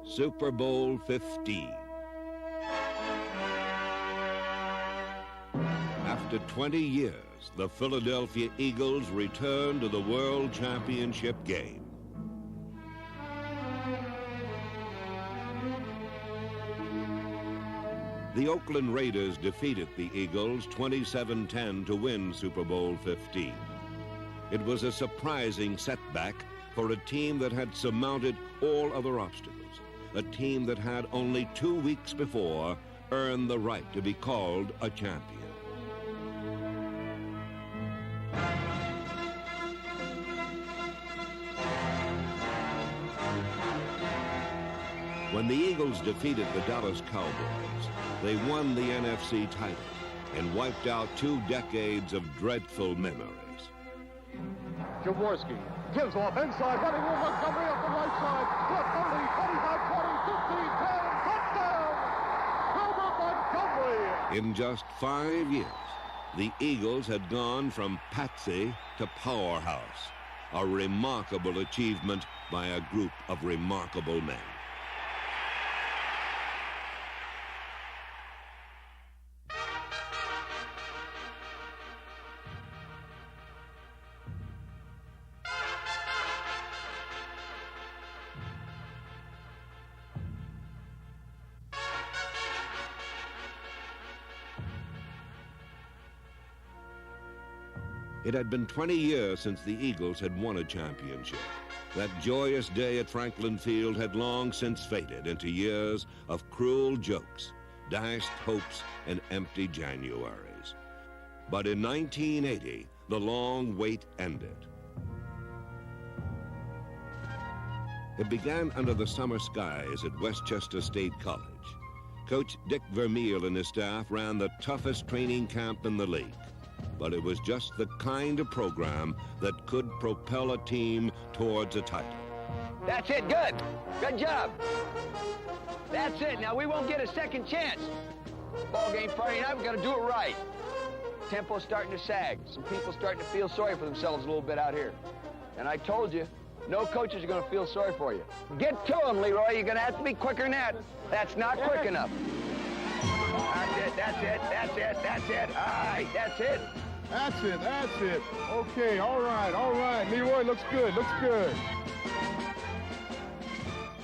Super Bowl 15. After 20 years, the Philadelphia Eagles return to the World Championship game. The Oakland Raiders defeated the Eagles 27-10 to win Super Bowl 15. It was a surprising setback for a team that had surmounted all other obstacles, a team that had only 2 weeks before earned the right to be called a champion. When the Eagles defeated the Dallas Cowboys, they won the NFC title and wiped out 2 decades of dreadful memories. Jaworski gives off inside, heading with Montgomery up the right side. To 30, 25, 20, touchdown! Herbert Montgomery! In just 5 years, the Eagles had gone from patsy to powerhouse, a remarkable achievement by a group of remarkable men. It had been 20 years since the Eagles had won a championship. That joyous day at Franklin Field had long since faded into years of cruel jokes, dashed hopes, and empty Januaries. But in 1980, the long wait ended. It began under the summer skies at Westchester State College. Coach Dick Vermeil and his staff ran the toughest training camp in the league. But it was just the kind of program that could propel a team towards a title. That's it, good. Good job. That's it. Now, we won't get a second chance. Ball game Friday night, we got to do it right. Tempo's starting to sag. Some people starting to feel sorry for themselves a little bit out here. And I told you, no coaches are going to feel sorry for you. Get to them, Leroy. You're going to have to be quicker than that. That's not quick enough. That's it, that's it, that's it, that's it. All right, that's it. That's it, that's it. Okay, all right. Leroy, looks good, looks good.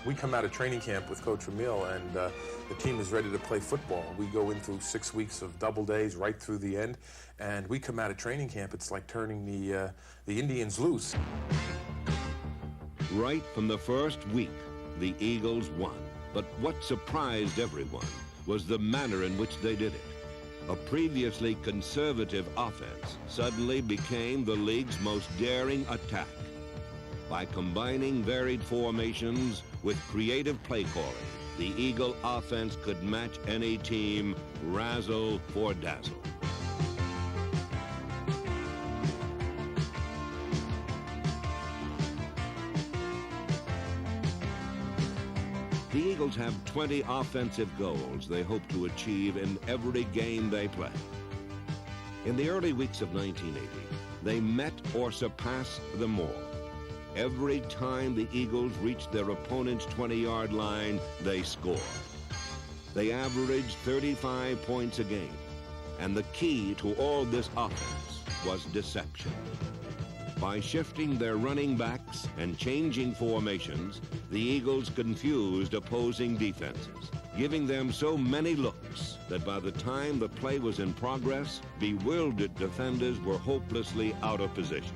We come out of training camp with Coach Vermeil, and the team is ready to play football. We go in through 6 weeks of double days right through the end, and we come out of training camp, it's like turning the Indians loose. Right from the first week, the Eagles won. But what surprised everyone was the manner in which they did it. A previously conservative offense suddenly became the league's most daring attack. By combining varied formations with creative play calling, the Eagle offense could match any team, razzle for dazzle. The Eagles have 20 offensive goals they hope to achieve in every game they play. In the early weeks of 1980, they met or surpassed them all. Every time the Eagles reached their opponent's 20-yard line, they scored. They averaged 35 points a game, and the key to all this offense was deception. By shifting their running backs and changing formations, the Eagles confused opposing defenses, giving them so many looks that by the time the play was in progress, bewildered defenders were hopelessly out of position.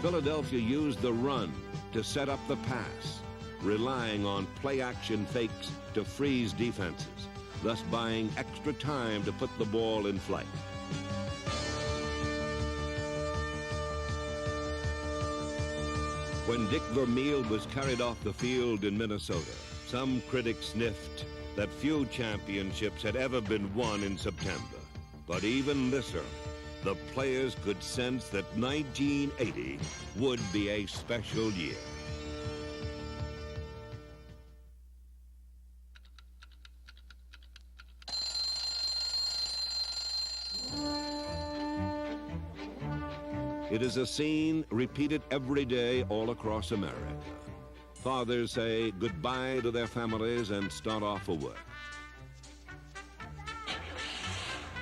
Philadelphia used the run to set up the pass, relying on play-action fakes to freeze defenses, thus buying extra time to put the ball in flight. When Dick Vermeil was carried off the field in Minnesota, some critics sniffed that few championships had ever been won in September. But even this early, the players could sense that 1980 would be a special year. It is a scene repeated every day all across America. Fathers say goodbye to their families and start off for work.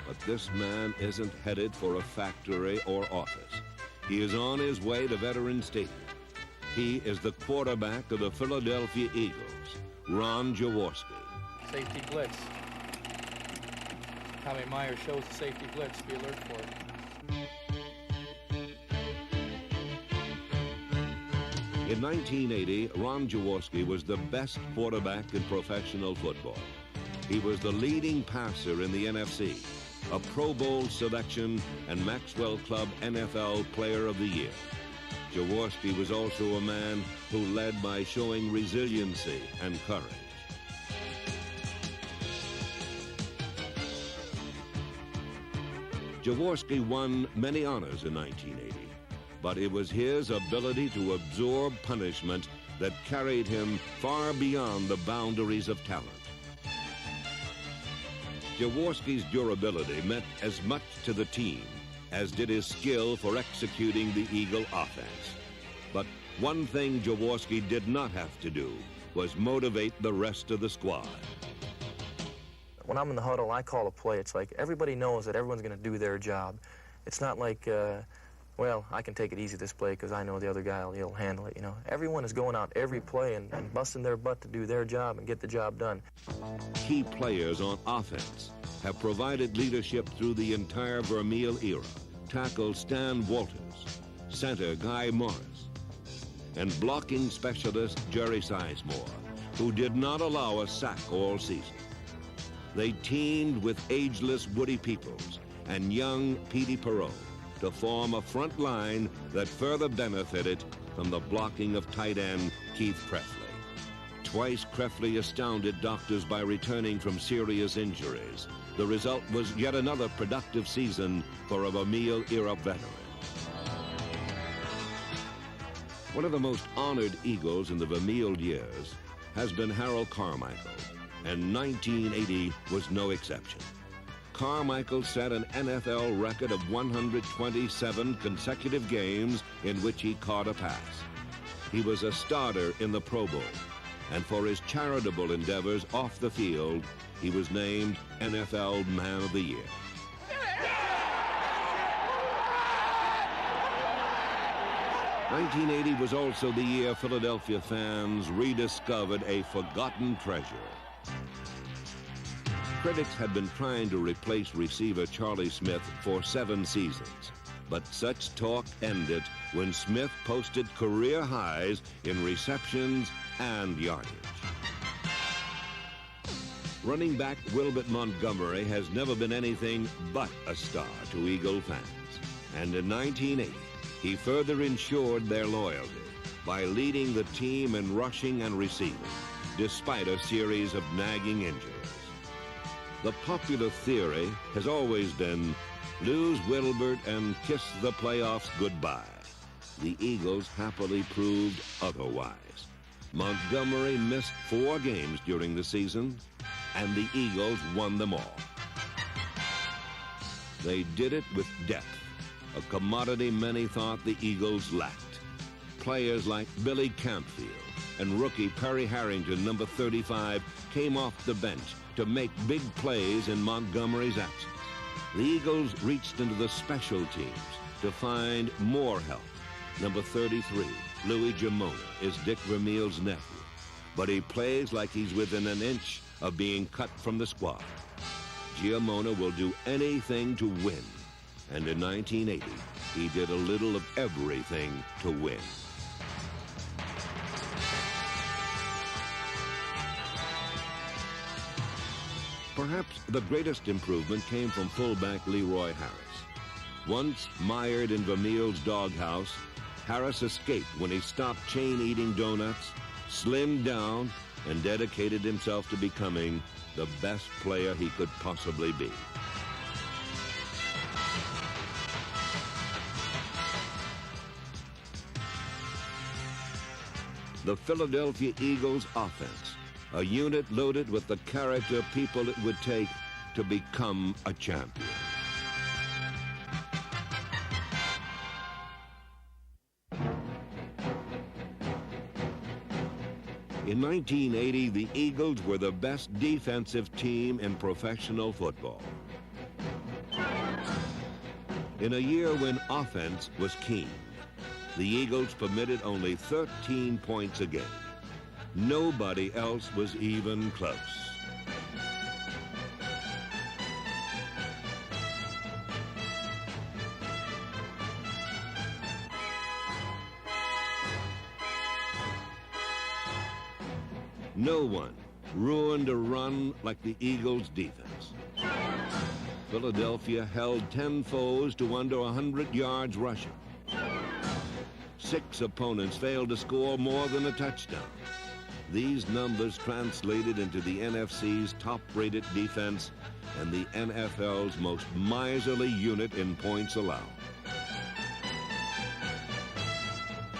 But this man isn't headed for a factory or office. He is on his way to Veterans Stadium. He is the quarterback of the Philadelphia Eagles, Ron Jaworski. Safety blitz. Tommy Meyer shows the safety blitz. Be alert for it. In 1980, Ron Jaworski was the best quarterback in professional football. He was the leading passer in the NFC, a Pro Bowl selection, and Maxwell Club NFL Player of the Year. Jaworski was also a man who led by showing resiliency and courage. Jaworski won many honors in 1980, but it was his ability to absorb punishment that carried him far beyond the boundaries of talent. Jaworski's durability meant as much to the team as did his skill for executing the Eagle offense. But one thing Jaworski did not have to do was motivate the rest of the squad. When I'm in the huddle, I call a play. It's like everybody knows that everyone's going to do their job. It's not like, well, I can take it easy this play because I know the other guy will handle it, you know. Everyone is going out every play and busting their butt to do their job and get the job done. Key players on offense have provided leadership through the entire Vermeil era. Tackle Stan Walters, center Guy Morris, and blocking specialist Jerry Sizemore, who did not allow a sack all season. They teamed with ageless Woody Peoples and young Petey Perot to form a front line that further benefited from the blocking of tight end Keith Prefley. Twice Prefley astounded doctors by returning from serious injuries. The result was yet another productive season for a Vermeil-era veteran. One of the most honored Eagles in the Vermeil years has been Harold Carmichael, and 1980 was no exception. Carmichael set an NFL record of 127 consecutive games in which he caught a pass. He was a starter in the Pro Bowl, and for his charitable endeavors off the field, he was named NFL Man of the Year. '80 was also the year Philadelphia fans rediscovered a forgotten treasure. Critics had been trying to replace receiver Charlie Smith for 7 seasons, but such talk ended when Smith posted career highs in receptions and yardage. Running back Wilbert Montgomery has never been anything but a star to Eagle fans, and in 1980, he further ensured their loyalty by leading the team in rushing and receiving, despite a series of nagging injuries. The popular theory has always been, lose Wilbert and kiss the playoffs goodbye. The Eagles happily proved otherwise. Montgomery missed 4 games during the season, and the Eagles won them all. They did it with depth, a commodity many thought the Eagles lacked. Players like Billy Campfield and rookie Perry Harrington, number 35, came off the bench to make big plays in Montgomery's absence. The Eagles reached into the special teams to find more help. Number 33, Louis Jamona, is Dick Vermeil's nephew, but he plays like he's within an inch of being cut from the squad. Giamona will do anything to win, and in 1980, he did a little of everything to win. Perhaps the greatest improvement came from fullback Leroy Harris. Once mired in Vermeil's doghouse, Harris escaped when he stopped chain-eating donuts, slimmed down, and dedicated himself to becoming the best player he could possibly be. The Philadelphia Eagles offense, a unit loaded with the character people it would take to become a champion. In 1980, the Eagles were the best defensive team in professional football. In a year when offense was keen, the Eagles permitted only 13 points a game. Nobody else was even close. No one ruined a run like the Eagles' defense. Philadelphia held 10 foes to under 100 yards rushing. 6 opponents failed to score more than a touchdown. These numbers translated into the NFC's top-rated defense and the NFL's most miserly unit in points allowed.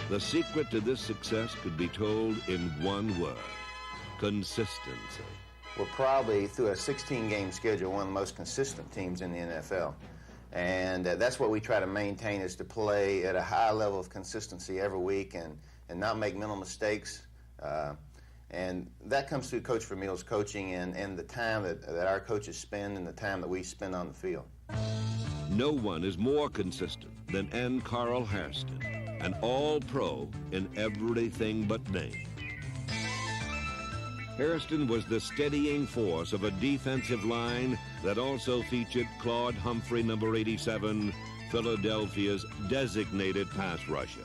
The secret to this success could be told in one word: consistency. We're probably, through a 16-game schedule, one of the most consistent teams in the NFL. And that's what we try to maintain, is to play at a high level of consistency every week and not make mental mistakes. And that comes through Coach Vermeil's coaching and the time that our coaches spend and the time that we spend on the field. No one is more consistent than N. Carl Hairston, an all-pro in everything but name. Hairston was the steadying force of a defensive line that also featured Claude Humphrey, number 87, Philadelphia's designated pass rusher.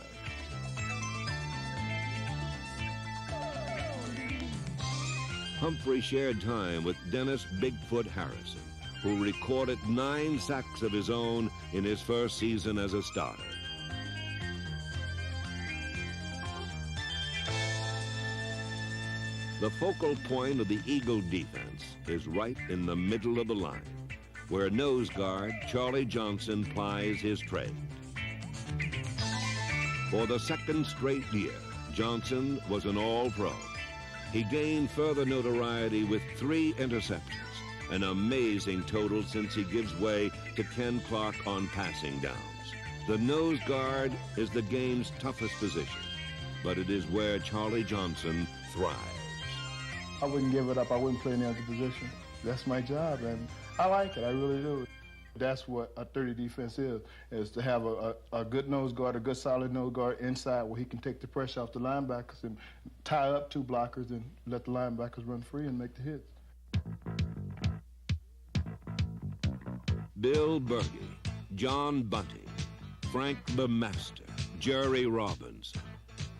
Humphrey shared time with Dennis Bigfoot Harrison, who recorded 9 sacks of his own in his first season as a starter. The focal point of the Eagle defense is right in the middle of the line, where nose guard Charlie Johnson plies his trade. For the second straight year, Johnson was an all-pro. He gained further notoriety with 3 interceptions, an amazing total since he gives way to Ken Clark on passing downs. The nose guard is the game's toughest position, but it is where Charlie Johnson thrives. I wouldn't give it up. I wouldn't play any other position. That's my job, and I like it. I really do. That's what a 30 defense is to have a good nose guard, a good solid nose guard inside where he can take the pressure off the linebackers and tie up 2 blockers and let the linebackers run free and make the hits. Bill Berge, John Bunting, Frank the Master, Jerry Robbins.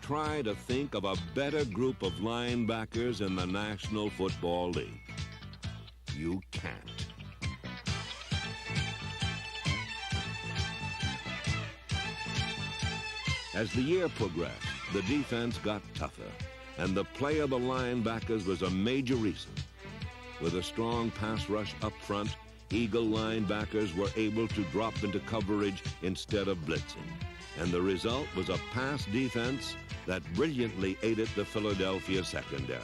Try to think of a better group of linebackers in the National Football League. You can't. As the year progressed, the defense got tougher, and the play of the linebackers was a major reason. With a strong pass rush up front, Eagle linebackers were able to drop into coverage instead of blitzing, and the result was a pass defense that brilliantly aided the Philadelphia secondary.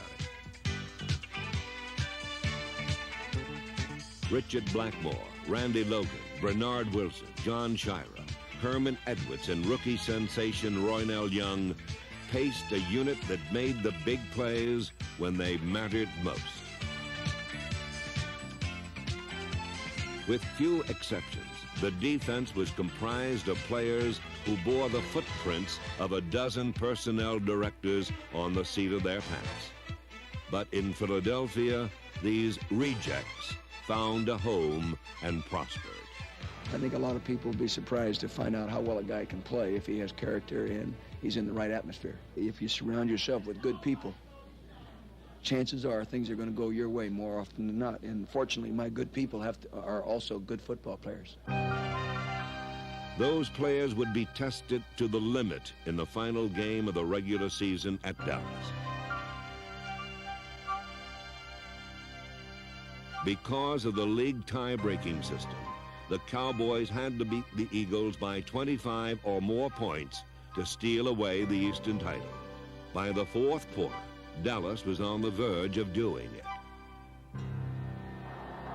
Richard Blackmore, Randy Logan, Bernard Wilson, John Shira, Herman Edwards, and rookie sensation Roynell Young paced a unit that made the big plays when they mattered most. With few exceptions, the defense was comprised of players who bore the footprints of a dozen personnel directors on the seat of their pants. But in Philadelphia, these rejects found a home and prospered. I think a lot of people will be surprised to find out how well a guy can play if he has character and he's in the right atmosphere. If you surround yourself with good people, chances are things are going to go your way more often than not. And fortunately, my good people are also good football players. Those players would be tested to the limit in the final game of the regular season at Dallas. Because of the league tie-breaking system, the Cowboys had to beat the Eagles by 25 or more points to steal away the Eastern title. By the 4th quarter, Dallas was on the verge of doing it.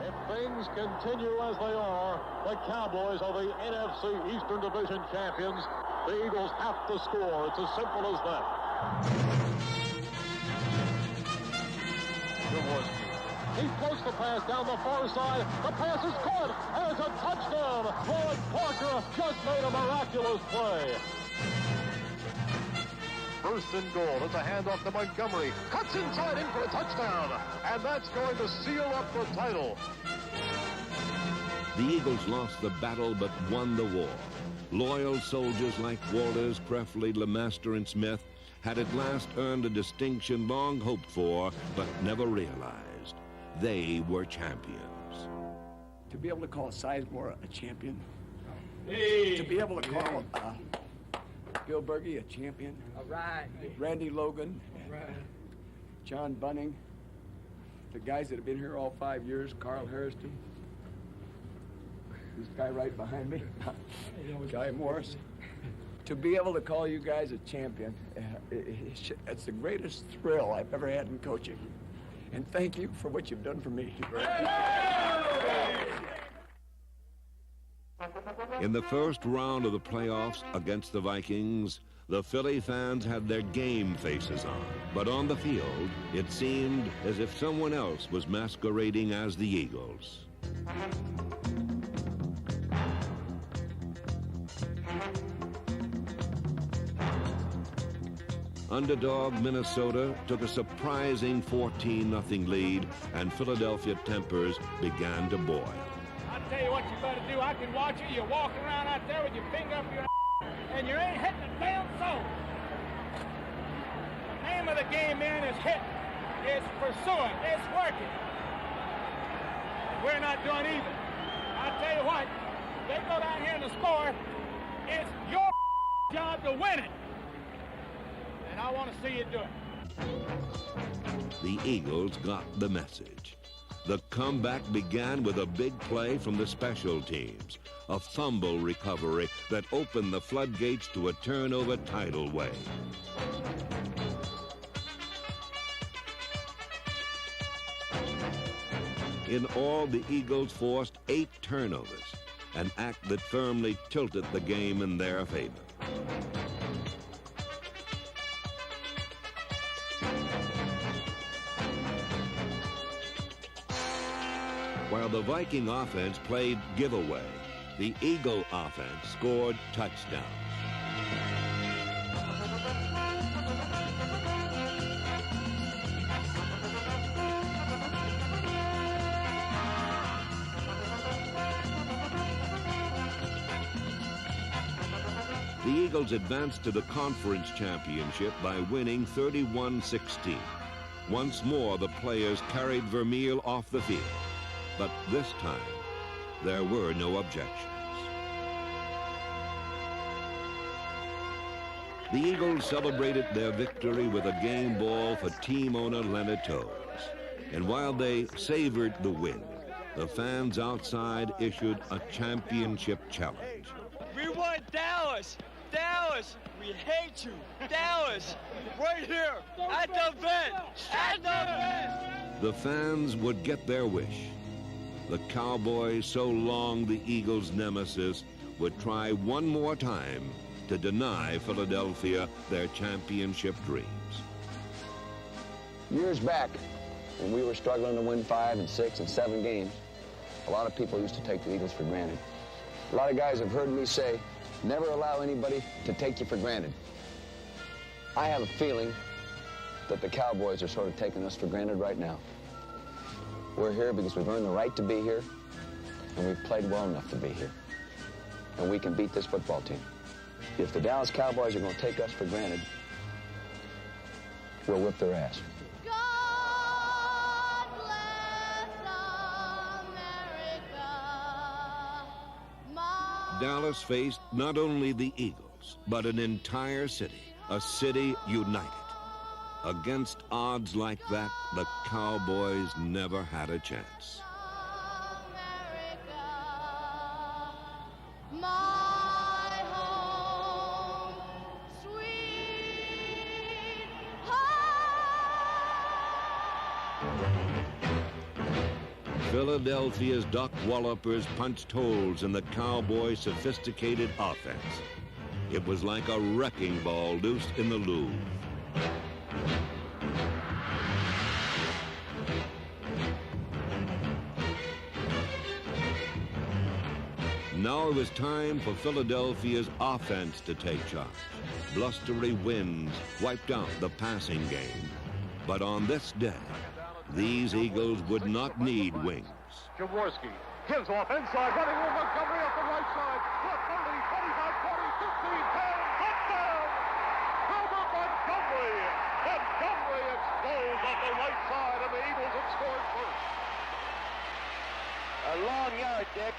If things continue as they are, the Cowboys are the NFC Eastern Division champions. The Eagles have to score. It's as simple as that. He floats the pass down the far side. The pass is caught. There's a touchdown. Floyd Parker just made a miraculous play. First and goal. It's a handoff to Montgomery. Cuts inside in for a touchdown. And that's going to seal up the title. The Eagles lost the battle but won the war. Loyal soldiers like Walters, Crefley, LeMaster, and Smith had at last earned a distinction long hoped for but never realized. They were champions. To be able to call Sizemore a champion, to be able to call Bill Berge a champion, All right. Randy Logan, John Bunning, the guys that have been here all 5 years, Carl Hairston, this guy right behind me, Guy Morris. To be able to call you guys a champion, it's the greatest thrill I've ever had in coaching. And thank you for what you've done for me. In the first round of the playoffs against the Vikings, the Philly fans had their game faces on. But on the field, it seemed as if someone else was masquerading as the Eagles. Underdog Minnesota took a surprising 14-0 lead, and Philadelphia tempers began to boil. I'll tell you what you better do. I can watch you. You walk around out there with your finger up your and you ain't hitting a damn soul. The name of the game, man, is hit. It's pursuing. It's working. And we're not doing either. I'll tell you what, if they go down here and score, it's your job to win it. And I want to see you do it. The Eagles got the message. The comeback began with a big play from the special teams, a fumble recovery that opened the floodgates to a turnover tidal wave. In all, the Eagles forced 8 turnovers, an act that firmly tilted the game in their favor. While the Viking offense played giveaway, the Eagle offense scored touchdowns. The Eagles advanced to the conference championship by winning 31-16. Once more, the players carried Vermeil off the field. But this time, there were no objections. The Eagles celebrated their victory with a game ball for team owner Leonard Toews. And while they savored the win, the fans outside issued a championship challenge. We want Dallas! Dallas! We hate you! Dallas! Right here! At the vet! At the vet! The fans would get their wish. The Cowboys, so long the Eagles' nemesis, would try one more time to deny Philadelphia their championship dreams. Years back, when we were struggling to win 5 and 6 and 7 games, a lot of people used to take the Eagles for granted. A lot of guys have heard me say, never allow anybody to take you for granted. I have a feeling that the Cowboys are sort of taking us for granted right now. We're here because we've earned the right to be here, and we've played well enough to be here. And we can beat this football team. If the Dallas Cowboys are going to take us for granted, we'll whip their ass. God bless America. Dallas faced not only the Eagles, but an entire city, a city united. Against odds like that, the Cowboys never had a chance. Philadelphia's Doc Wallopers punched holes in the Cowboys' sophisticated offense. It was like a wrecking ball loosed in the Louvre. Now it was time for Philadelphia's offense to take charge. Blustery winds wiped out the passing game. But on this day, these Eagles would not need wings. Jaworski gives off inside, running with Montgomery up the right side. 30, 25, 40, 15, 10, touchdown! Herbert Montgomery! Montgomery explodes on the right side, and the Eagles have scored first. A long yard, Dick.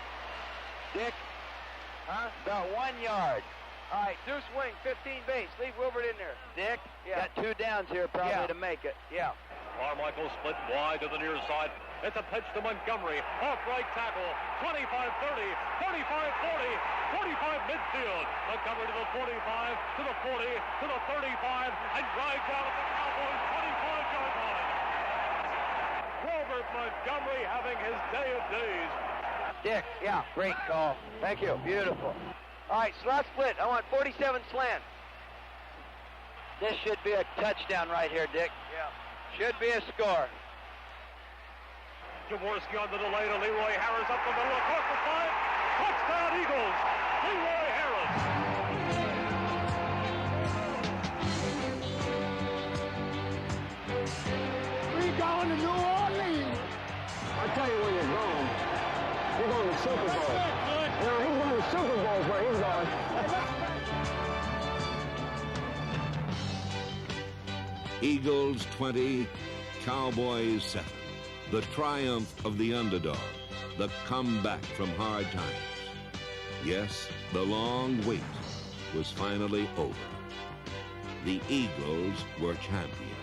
Dick? Huh? About 1 yard. All right, deuce wing, 15 base. Leave Wilbert in there. Dick? Yeah. Got 2 downs here probably to make it. Yeah. Carmichael split wide to the near side. It's a pitch to Montgomery. Off right tackle. 25-30, 35-40, 45 midfield. Montgomery to the 45, to the 40, to the 35, and drives out at the Cowboys' 25-yard line. Robert Montgomery having his day of days. Dick, yeah, great call. Thank you. Beautiful. All right, slot split. I want 47 slant. This should be a touchdown right here, Dick. Yeah. Should be a score. Jaworski on the delay to Leroy Harris up the middle across the 5. Touchdown Eagles. Leroy Harris. 3 going to New Orleans. I'll tell you where you're going. You're going to the Super Bowl. No, he's going to the Super Bowl is where he's going. Eagles 20, Cowboys 7. The triumph of the underdog, the comeback from hard times. Yes, the long wait was finally over. The Eagles were champions.